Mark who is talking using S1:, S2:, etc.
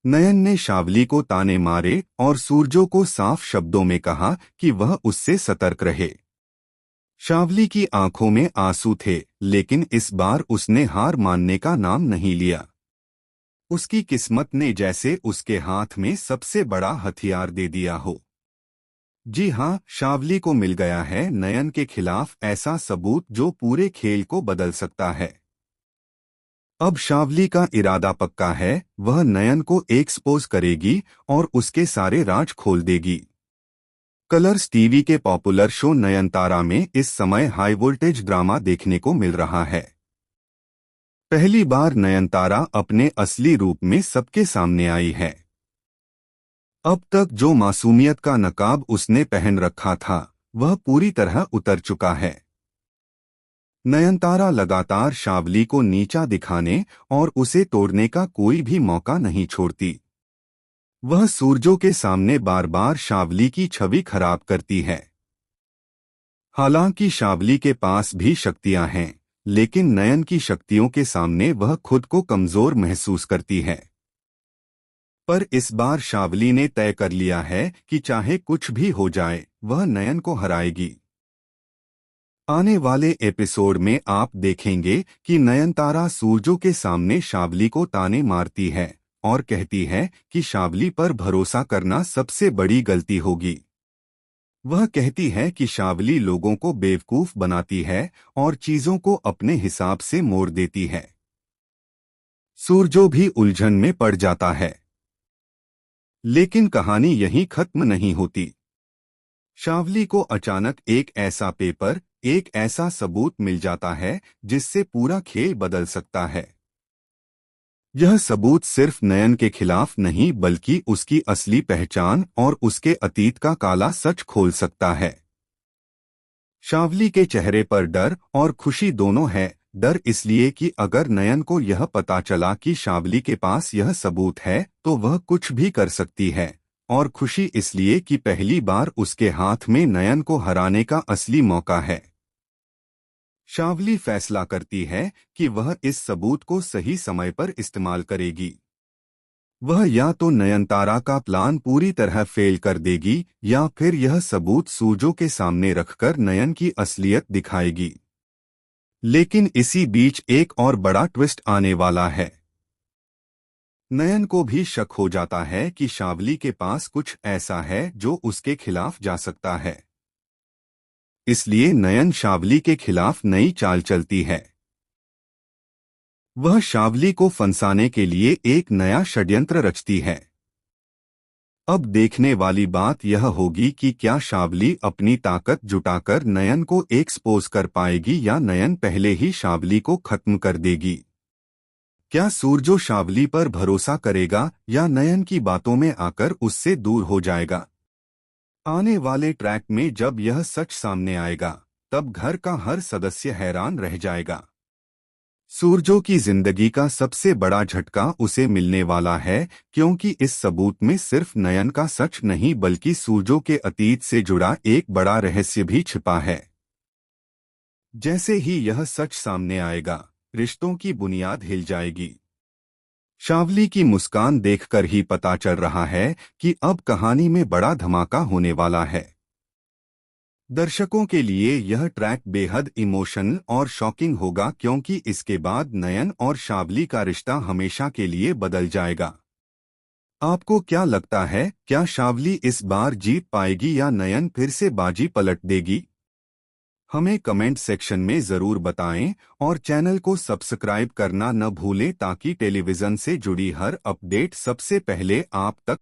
S1: नयन ने शावली को ताने मारे और सूरजो को साफ शब्दों में कहा कि वह उससे सतर्क रहे। शावली की आंखों में आंसू थे, लेकिन इस बार उसने हार मानने का नाम नहीं लिया। उसकी किस्मत ने जैसे उसके हाथ में सबसे बड़ा हथियार दे दिया हो। जी हाँ, शावली को मिल गया है नयन के खिलाफ ऐसा सबूत जो पूरे खेल को बदल सकता है। अब शावली का इरादा पक्का है, वह नयन को एक्सपोज करेगी और उसके सारे राज खोल देगी। कलर्स टीवी के पॉपुलर शो नयनतारा में इस समय हाई वोल्टेज ड्रामा देखने को मिल रहा है। पहली बार नयनतारा अपने असली रूप में सबके सामने आई है। अब तक जो मासूमियत का नकाब उसने पहन रखा था, वह पूरी तरह उतर चुका है। नयनतारा लगातार शावली को नीचा दिखाने और उसे तोड़ने का कोई भी मौका नहीं छोड़ती। वह सूरजो के सामने बार बार शावली की छवि खराब करती है। हालांकि शावली के पास भी शक्तियां हैं, लेकिन नयन की शक्तियों के सामने वह खुद को कमजोर महसूस करती है। पर इस बार शावली ने तय कर लिया है कि चाहे कुछ भी हो जाए, वह नयन को हराएगी। आने वाले एपिसोड में आप देखेंगे कि नयनतारा सूरजो के सामने शावली को ताने मारती है और कहती है कि शावली पर भरोसा करना सबसे बड़ी गलती होगी। वह कहती है कि शावली लोगों को बेवकूफ बनाती है और चीजों को अपने हिसाब से मोड़ देती है। सूरजो भी उलझन में पड़ जाता है। लेकिन कहानी यहीं खत्म नहीं होती। शावली को अचानक एक ऐसा पेपर, एक ऐसा सबूत मिल जाता है जिससे पूरा खेल बदल सकता है। यह सबूत सिर्फ नयन के खिलाफ नहीं बल्कि उसकी असली पहचान और उसके अतीत का काला सच खोल सकता है। शावली के चेहरे पर डर और खुशी दोनों है। डर इसलिए कि अगर नयन को यह पता चला कि शावली के पास यह सबूत है तो वह कुछ भी कर सकती है, और खुशी इसलिए कि पहली बार उसके हाथ में नयन को हराने का असली मौका है। शावली फैसला करती है कि वह इस सबूत को सही समय पर इस्तेमाल करेगी। वह या तो नयनतारा का प्लान पूरी तरह फेल कर देगी या फिर यह सबूत सूरजो के सामने रखकर नयन की असलियत दिखाएगी। लेकिन इसी बीच एक और बड़ा ट्विस्ट आने वाला है। नयन को भी शक हो जाता है कि शावली के पास कुछ ऐसा है जो उसके खिलाफ जा सकता है। इसलिए नयन शावली के खिलाफ नई चाल चलती है। वह शावली को फंसाने के लिए एक नया षड्यंत्र रचती है। अब देखने वाली बात यह होगी कि क्या शावली अपनी ताकत जुटाकर नयन को एक्सपोज कर पाएगी या नयन पहले ही शावली को खत्म कर देगी। क्या सूरजो शावली पर भरोसा करेगा या नयन की बातों में आकर उससे दूर हो जाएगा। आने वाले ट्रैक में जब यह सच सामने आएगा, तब घर का हर सदस्य हैरान रह जाएगा। सूरजो की जिंदगी का सबसे बड़ा झटका उसे मिलने वाला है, क्योंकि इस सबूत में सिर्फ नयन का सच नहीं बल्कि सूरजो के अतीत से जुड़ा एक बड़ा रहस्य भी छिपा है। जैसे ही यह सच सामने आएगा, रिश्तों की बुनियाद हिल जाएगी। शावली की मुस्कान देखकर ही पता चल रहा है कि अब कहानी में बड़ा धमाका होने वाला है। दर्शकों के लिए यह ट्रैक बेहद इमोशनल और शॉकिंग होगा, क्योंकि इसके बाद नयन और शावली का रिश्ता हमेशा के लिए बदल जाएगा। आपको क्या लगता है, क्या शावली इस बार जीत पाएगी या नयन फिर से बाजी पलट देगी? हमें कमेंट सेक्शन में ज़रूर बताएं और चैनल को सब्सक्राइब करना न भूलें ताकि टेलीविज़न से जुड़ी हर अपडेट सबसे पहले आप तक